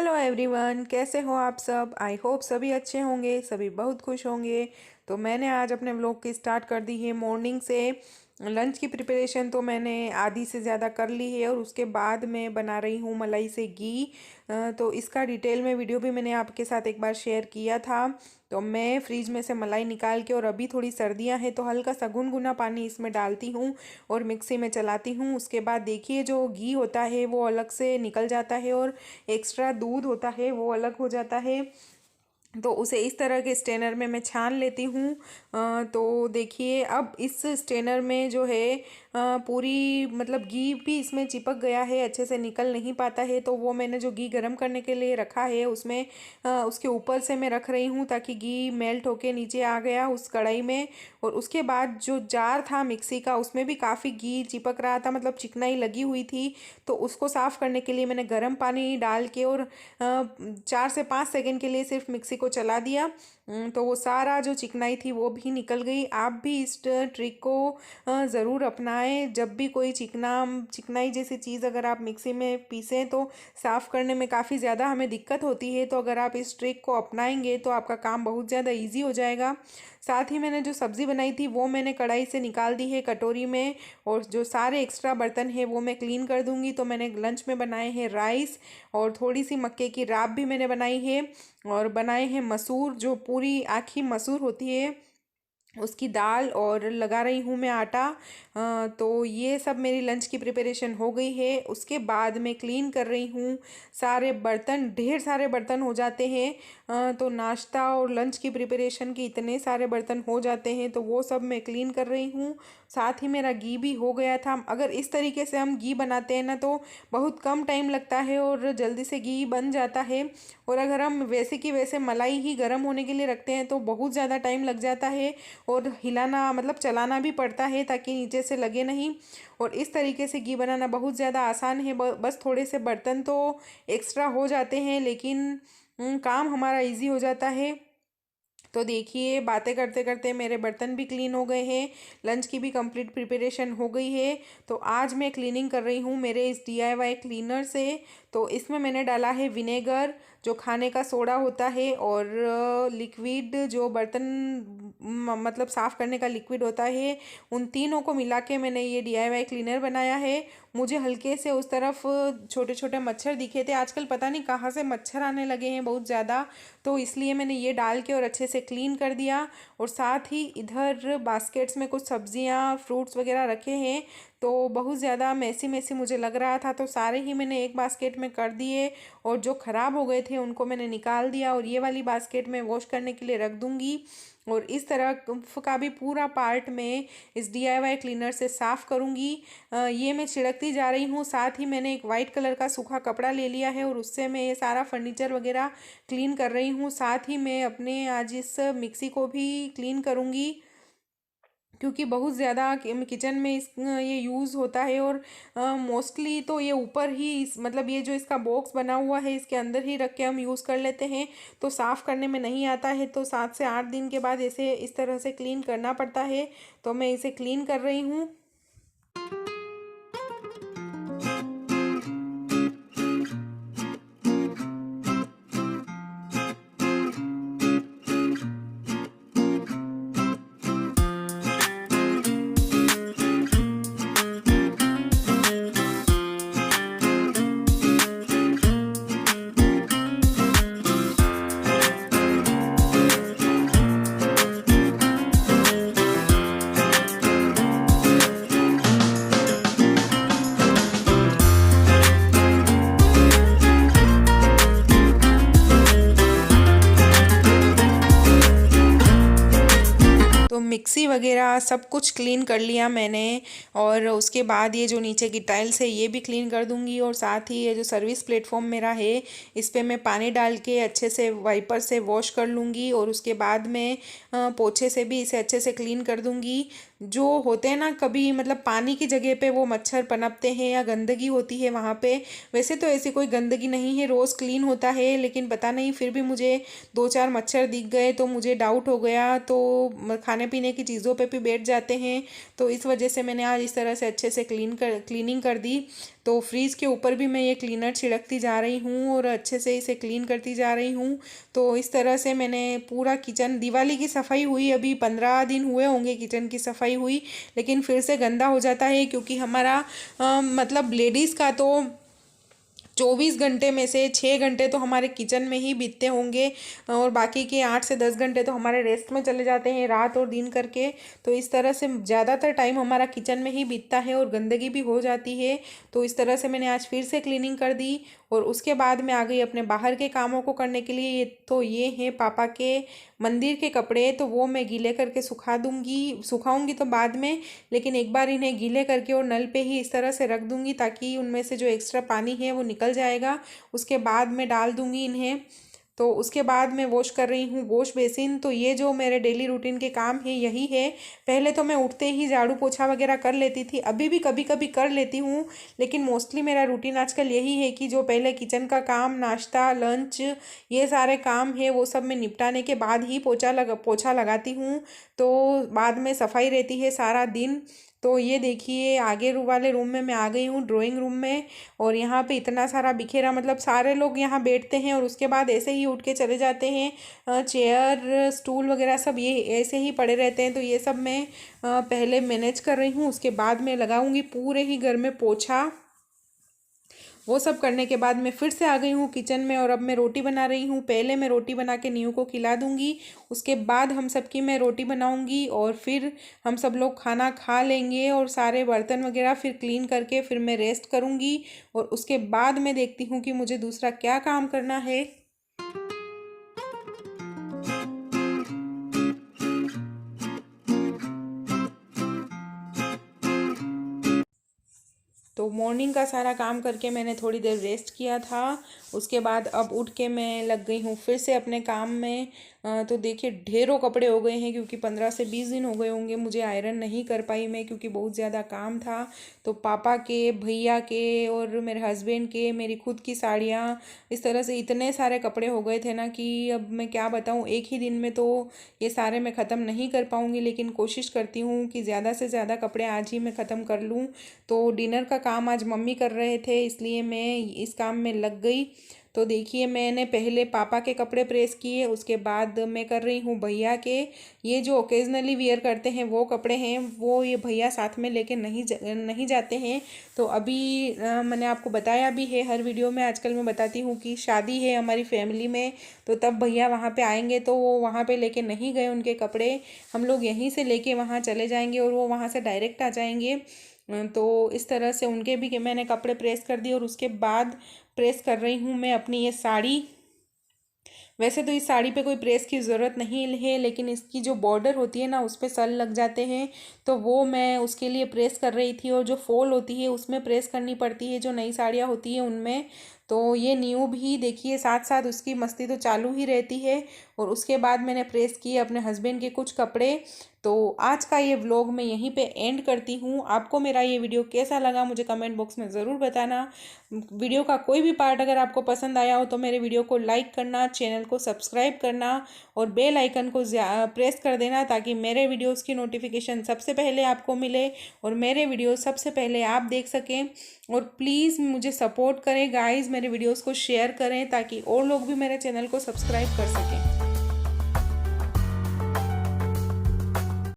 Hello everyone, कैसे हो आप सब। आई होप सभी अच्छे होंगे, सभी बहुत खुश होंगे। तो मैंने आज अपने व्लॉग की स्टार्ट कर दी है मॉर्निंग से। लंच की प्रिपरेशन तो मैंने आधी से ज़्यादा कर ली है और उसके बाद मैं बना रही हूँ मलाई से घी। तो इसका डिटेल में वीडियो भी मैंने आपके साथ एक बार शेयर किया था। तो मैं फ्रीज में से मलाई निकाल के, और अभी थोड़ी सर्दियाँ हैं तो हल्का सा गुनगुना पानी इसमें डालती हूँ और मिक्सी में चलाती हूँ। उसके बाद देखिए जो घी होता है वो अलग से निकल जाता है और एक्स्ट्रा दूध होता है वो अलग हो जाता है। तो उसे इस तरह के स्ट्रेनर में मैं छान लेती हूँ। तो देखिए अब इस स्ट्रेनर में जो है पूरी मतलब घी भी इसमें चिपक गया है, अच्छे से निकल नहीं पाता है। तो वो मैंने जो घी गर्म करने के लिए रखा है उसमें उसके ऊपर से मैं रख रही हूँ ताकि घी मेल्ट होके नीचे आ गया उस कढ़ाई में। और उसके बाद जो जार था मिक्सी का उसमें भी काफ़ी घी चिपक रहा था, मतलब चिकनाई लगी हुई थी। तो उसको साफ़ करने के लिए मैंने गर्म पानी डाल के और 4 से 5 सेकंड के लिए सिर्फ मिक्सी को चला दिया। तो वो सारा जो चिकनाई थी वो भी निकल गई। आप भी इस ट्रिक को ज़रूर अपनाएं। जब भी कोई चिकनाई जैसी चीज़ अगर आप मिक्सी में पीसें तो साफ़ करने में काफ़ी ज़्यादा हमें दिक्कत होती है। तो अगर आप इस ट्रिक को अपनाएंगे तो आपका काम बहुत ज़्यादा ईजी हो जाएगा। साथ ही मैंने जो सब्ज़ी बनाई थी वो मैंने कढ़ाई से निकाल दी है कटोरी में, और जो सारे एक्स्ट्रा बर्तन हैं वो मैं क्लीन कर दूंगी। तो मैंने लंच में बनाए हैं राइस, और थोड़ी सी मक्के की राब भी मैंने बनाई है, और बनाए हैं मसूर, जो पूरी आखी मसूर होती है उसकी दाल, और लगा रही हूँ मैं आटा। तो ये सब मेरी लंच की प्रिपरेशन हो गई है। उसके बाद मैं क्लीन कर रही हूँ सारे बर्तन। ढेर सारे बर्तन हो जाते हैं। तो नाश्ता और लंच की प्रिपरेशन के इतने सारे बर्तन हो जाते हैं तो वो सब मैं क्लीन कर रही हूँ। साथ ही मेरा घी भी हो गया था। अगर इस तरीके से हम घी बनाते हैं ना तो बहुत कम टाइम लगता है और जल्दी से घी बन जाता है। और अगर हम वैसे की वैसे मलाई ही गर्म होने के लिए रखते हैं तो बहुत ज़्यादा टाइम लग जाता है और हिलाना मतलब चलाना भी पड़ता है ताकि नीचे से लगे नहीं। और इस तरीके से घी बनाना बहुत ज़्यादा आसान है। बस थोड़े से बर्तन तो एक्स्ट्रा हो जाते हैं, लेकिन काम हमारा इजी हो जाता है। तो देखिए बातें करते करते मेरे बर्तन भी क्लीन हो गए हैं, लंच की भी कंप्लीट प्रिपरेशन हो गई है। तो आज मैं क्लीनिंग कर रही हूँ मेरे इस डीआईवाई क्लीनर से। तो इसमें मैंने डाला है विनेगर, जो खाने का सोडा होता है, और लिक्विड जो बर्तन मतलब साफ़ करने का लिक्विड होता है। उन तीनों को मिला के मैंने ये डीआईवाई क्लीनर बनाया है। मुझे हल्के से उस तरफ छोटे छोटे मच्छर दिखे थे। आजकल पता नहीं कहाँ से मच्छर आने लगे हैं बहुत ज़्यादा, तो इसलिए मैंने ये डाल के और अच्छे से क्लीन कर दिया। और साथ ही इधर बास्केट्स में कुछ सब्जियां फ्रूट्स वगैरह रखे हैं, तो बहुत ज़्यादा मैसी मैसी मुझे लग रहा था तो सारे ही मैंने एक बास्केट में कर दिए, और जो ख़राब हो गए थे उनको मैंने निकाल दिया। और ये वाली बास्केट में वॉश करने के लिए रख दूँगी। और इस तरह का भी पूरा पार्ट में इस डीआईवाई क्लीनर से साफ़ करूँगी। ये मैं छिड़कती जा रही हूँ। साथ ही मैंने एक वाइट कलर का सूखा कपड़ा ले लिया है और उससे मैं ये सारा फर्नीचर वगैरह क्लीन कर रही हूँ। साथ ही मैं अपने आज इस मिक्सी को भी क्लीन करूँगी, क्योंकि बहुत ज़्यादा किचन में इस ये यूज़ होता है। और मोस्टली तो ये ऊपर ही मतलब ये जो इसका बॉक्स बना हुआ है इसके अंदर ही रख के हम यूज़ कर लेते हैं, तो साफ़ करने में नहीं आता है। तो 7 से 8 दिन के बाद ऐसे इस तरह से क्लीन करना पड़ता है। तो मैं इसे क्लीन कर रही हूँ। तो मिक्सी वगैरह सब कुछ क्लीन कर लिया मैंने, और उसके बाद ये जो नीचे की टाइल्स है ये भी क्लीन कर दूंगी। और साथ ही ये जो सर्विस प्लेटफॉर्म मेरा है इस पे मैं पानी डाल के अच्छे से वाइपर से वॉश कर लूँगी, और उसके बाद मैं पोछे से भी इसे अच्छे से क्लीन कर दूंगी। जो होते हैं ना कभी मतलब पानी की जगह पे वो मच्छर पनपते हैं या गंदगी होती है वहाँ पे, वैसे तो ऐसी कोई गंदगी नहीं है, रोज़ क्लीन होता है, लेकिन पता नहीं फिर भी मुझे 2 4 मच्छर दिख गए तो मुझे डाउट हो गया। तो खाने पीने की की चीज़ों पे भी बैठ जाते हैं। तो इस वजह से मैंने आज इस तरह से अच्छे से क्लीनिंग कर दी। तो फ्रीज़ के ऊपर भी मैं ये क्लीनर छिड़कती जा रही हूँ और अच्छे से इसे क्लीन करती जा रही हूँ। तो इस तरह से मैंने पूरा किचन, दिवाली की सफाई हुई, अभी 15 दिन हुए होंगे किचन की सफाई हुई, लेकिन फिर से गंदा हो जाता है क्योंकि हमारा मतलब लेडीज़ का तो 24 घंटे में से 6 घंटे तो हमारे किचन में ही बीतते होंगे और बाकी के 8 से 10 घंटे तो हमारे रेस्ट में चले जाते हैं, रात और दिन करके। तो इस तरह से ज़्यादातर टाइम हमारा किचन में ही बीतता है और गंदगी भी हो जाती है। तो इस तरह से मैंने आज फिर से क्लीनिंग कर दी और उसके बाद मैं आ गई अपने बाहर के कामों को करने के लिए। तो ये हैं पापा के मंदिर के कपड़े, तो वो मैं गीले करके सुखाऊंगी तो बाद में, लेकिन एक बार इन्हें गीले करके और नल पे ही इस तरह से रख दूंगी ताकि उनमें से जो एक्स्ट्रा पानी है वो निकल जाएगा। उसके बाद मैं डाल दूंगी इन्हें। तो उसके बाद मैं वॉश कर रही हूँ वॉश बेसिन। तो ये जो मेरे डेली रूटीन के काम है यही है। पहले तो मैं उठते ही झाड़ू पोछा वगैरह कर लेती थी, अभी भी कभी कभी कर लेती हूँ, लेकिन मोस्टली मेरा रूटीन आजकल यही है कि जो पहले किचन का काम, नाश्ता, लंच, ये सारे काम है वो सब मैं निपटाने के बाद ही पोछा लगाती हूँ। तो बाद में सफाई रहती है सारा दिन। तो ये देखिए आगे वाले रूम में मैं आ गई हूँ, ड्राइंग रूम में, और यहाँ पे इतना सारा बिखेरा, मतलब सारे लोग यहाँ बैठते हैं और उसके बाद ऐसे ही उठ के चले जाते हैं। चेयर, स्टूल वगैरह सब ये ऐसे ही पड़े रहते हैं। तो ये सब मैं पहले मैनेज कर रही हूँ, उसके बाद मैं लगाऊंगी पूरे ही घर में पोछा। वो सब करने के बाद मैं फिर से आ गई हूँ किचन में और अब मैं रोटी बना रही हूँ। पहले मैं रोटी बना के नीयू को खिला दूँगी, उसके बाद हम सबकी मैं रोटी बनाऊँगी और फिर हम सब लोग खाना खा लेंगे और सारे बर्तन वगैरह फिर क्लीन करके फिर मैं रेस्ट करूँगी और उसके बाद मैं देखती हूँ कि मुझे दूसरा क्या काम करना है। तो मॉर्निंग का सारा काम करके मैंने थोड़ी देर रेस्ट किया था। उसके बाद अब उठ के मैं लग गई हूँ फिर से अपने काम में। तो देखिए ढेरों कपड़े हो गए हैं क्योंकि 15 से 20 दिन हो गए होंगे मुझे आयरन नहीं कर पाई मैं, क्योंकि बहुत ज़्यादा काम था। तो पापा के, भैया के और मेरे हस्बैंड के, मेरी खुद की साड़ियाँ, इस तरह से इतने सारे कपड़े हो गए थे ना कि अब मैं क्या बताऊँ, एक ही दिन में तो ये सारे मैं ख़त्म नहीं कर पाऊँगी, लेकिन कोशिश करती हूँ कि ज़्यादा से ज़्यादा कपड़े आज ही मैं ख़त्म कर लूँ। तो डिनर का काम आज मम्मी कर रहे थे इसलिए मैं इस काम में लग गई। तो देखिए मैंने पहले पापा के कपड़े प्रेस किए, उसके बाद मैं कर रही हूँ भैया के। ये जो ओकेजनली वियर करते हैं वो कपड़े हैं, वो ये भैया साथ में लेके नहीं जाते हैं। तो अभी मैंने आपको बताया भी है हर वीडियो में, आजकल मैं बताती हूँ कि शादी है हमारी फैमिली में, तो तब भैया वहाँ पे आएंगे तो वो वहाँ पे लेके नहीं गए उनके कपड़े, हम लोग यहीं से लेके वहाँ चले जाएंगे और वो वहाँ से डायरेक्ट आ जाएंगे। तो इस तरह से उनके भी मैंने कपड़े प्रेस कर दिए और उसके बाद प्रेस कर रही हूँ मैं अपनी ये साड़ी। वैसे तो इस साड़ी पे कोई प्रेस की ज़रूरत नहीं है, लेकिन इसकी जो बॉर्डर होती है ना उस पर सल लग जाते हैं, तो वो मैं उसके लिए प्रेस कर रही थी। और जो फॉल होती है उसमें प्रेस करनी पड़ती है, जो नई साड़ियाँ होती है उनमें। तो ये न्यू भी देखिए साथ साथ उसकी मस्ती तो चालू ही रहती है। और उसके बाद मैंने प्रेस किए अपने हस्बैंड के कुछ कपड़े। तो आज का ये व्लॉग मैं यहीं पे एंड करती हूँ। आपको मेरा ये वीडियो कैसा लगा मुझे कमेंट बॉक्स में ज़रूर बताना। वीडियो का कोई भी पार्ट अगर आपको पसंद आया हो तो मेरे वीडियो को लाइक करना, चैनल को सब्सक्राइब करना और बेल आइकन को प्रेस कर देना ताकि मेरे वीडियोस की नोटिफिकेशन सबसे पहले आपको मिले और मेरे वीडियो सबसे पहले आप देख सकें। और प्लीज़ मुझे सपोर्ट करें गाइस, मेरे वीडियोस को शेयर करें ताकि और लोग भी मेरे चैनल को सब्सक्राइब कर सकें।